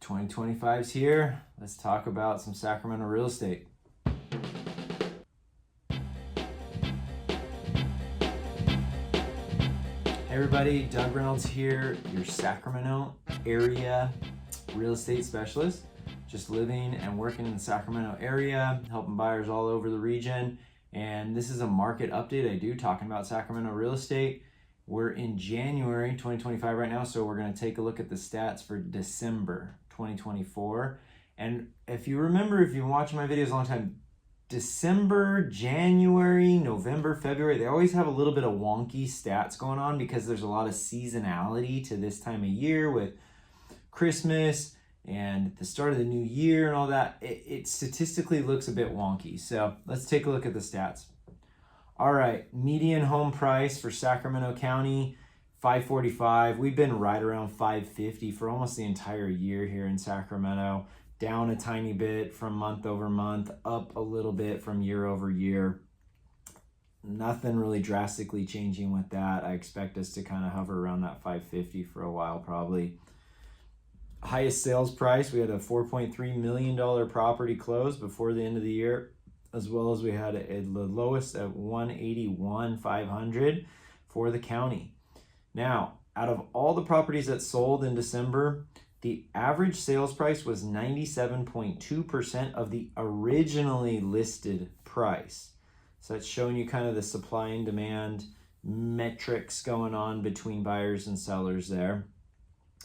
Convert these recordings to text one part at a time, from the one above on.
2025's here. Let's talk about some Sacramento real estate. Hey everybody, Doug Reynolds here, your Sacramento area real estate specialist. Just living and working in the Sacramento area, helping buyers all over the region. And this is a market update I do talking about Sacramento real estate. We're in January 2025 right now, so we're going to take a look at the stats for December 2024. And if you remember, if you've been watching my videos a long time, December, January, November, February, they always have a little bit of wonky stats going on because there's a lot of seasonality to this time of year with Christmas and the start of the new year and all that. It statistically looks a bit wonky. So let's take a look at the stats. All right, median home price for Sacramento County, $545. We've been right around $550 for almost the entire year here in Sacramento. Down a tiny bit from month over month, up a little bit from year over year. Nothing really drastically changing with that. I expect us to kind of hover around that $550 for a while probably. Highest sales price, we had a $4.3 million property close before the end of the year, as well as we had the lowest at $181,500 for the county. Now, out of all the properties that sold in December, the average sales price was 97.2% of the originally listed price. So that's showing you kind of the supply and demand metrics going on between buyers and sellers there.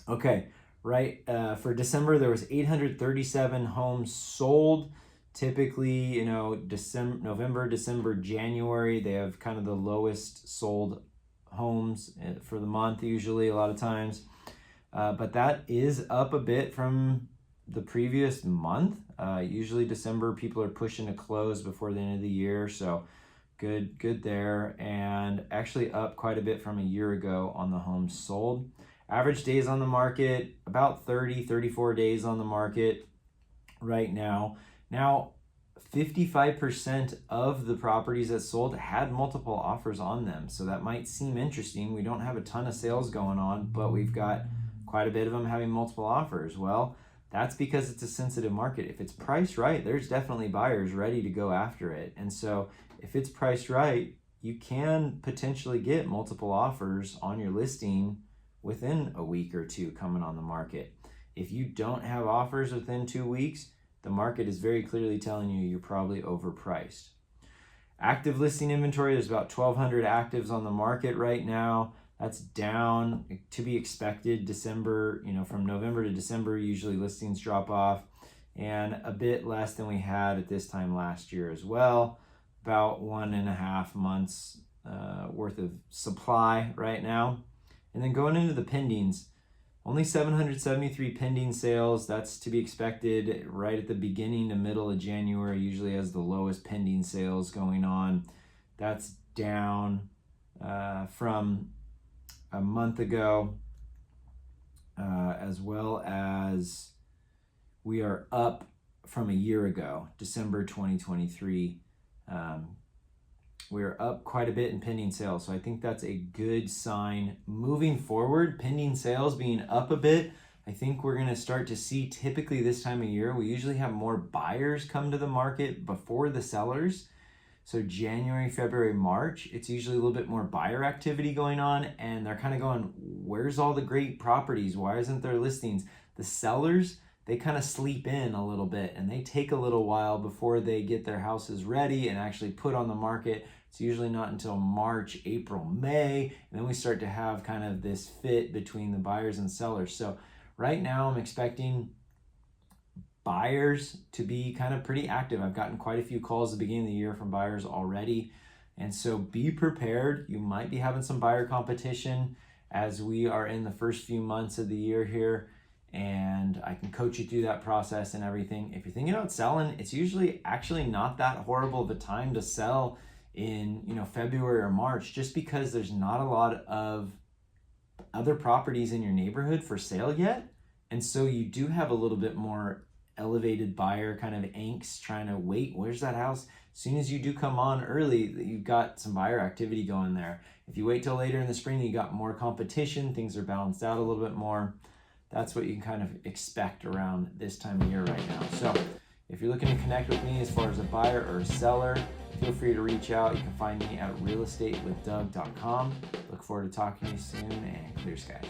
Okay, right, for December, there was 837 homes sold. Typically, November, December, January, they have kind of the lowest sold homes for the month, usually a lot of times. But that is up a bit from the previous month. Usually December, people are pushing to close before the end of the year. So good there. And actually up quite a bit from a year ago on the homes sold. Average days on the market, about 34 days on the market right now. Now, 55% of the properties that sold had multiple offers on them. So that might seem interesting. We don't have a ton of sales going on, but we've got quite a bit of them having multiple offers. Well, that's because it's a sensitive market. If it's priced right, there's definitely buyers ready to go after it. And so if it's priced right, you can potentially get multiple offers on your listing within a week or two coming on the market. If you don't have offers within 2 weeks, the market is very clearly telling you you're probably overpriced. Active listing inventory, there's about 1,200 actives on the market right now. That's down, to be expected. December, from November to December, usually listings drop off, and a bit less than we had at this time last year as well. About 1.5 months worth of supply right now. And then going into the pendings, only 773 pending sales. That's to be expected right at the beginning to middle of January, usually has the lowest pending sales going on. That's down from a month ago, as well as we are up from a year ago, December 2023. We're up quite a bit in pending sales. So I think that's a good sign. Moving forward, pending sales being up a bit, I think we're going to start to see typically this time of year, we usually have more buyers come to the market before the sellers. So January, February, March, it's usually a little bit more buyer activity going on, and they're kind of going, where's all the great properties? Why isn't there listings? The sellers, they kind of sleep in a little bit, and they take a little while before they get their houses ready and actually put on the market. It's usually not until March, April, May, and then we start to have kind of this fit between the buyers and sellers. So right now I'm expecting buyers to be kind of pretty active. I've gotten quite a few calls at the beginning of the year from buyers already. And so be prepared. You might be having some buyer competition as we are in the first few months of the year here. And I can coach you through that process and everything. If you're thinking about selling, it's usually actually not that horrible of a time to sell in February or March, just because there's not a lot of other properties in your neighborhood for sale yet. And so you do have a little bit more elevated buyer kind of angst trying to wait, where's that house? As soon as you do come on early, you've got some buyer activity going there. If you wait till later in the spring, you got more competition, things are balanced out a little bit more. that's what you can kind of expect around this time of year right now. So if you're looking to connect with me as far as a buyer or a seller, feel free to reach out. You can find me at realestatewithdoug.com. Look forward to talking to you soon, and clear skies.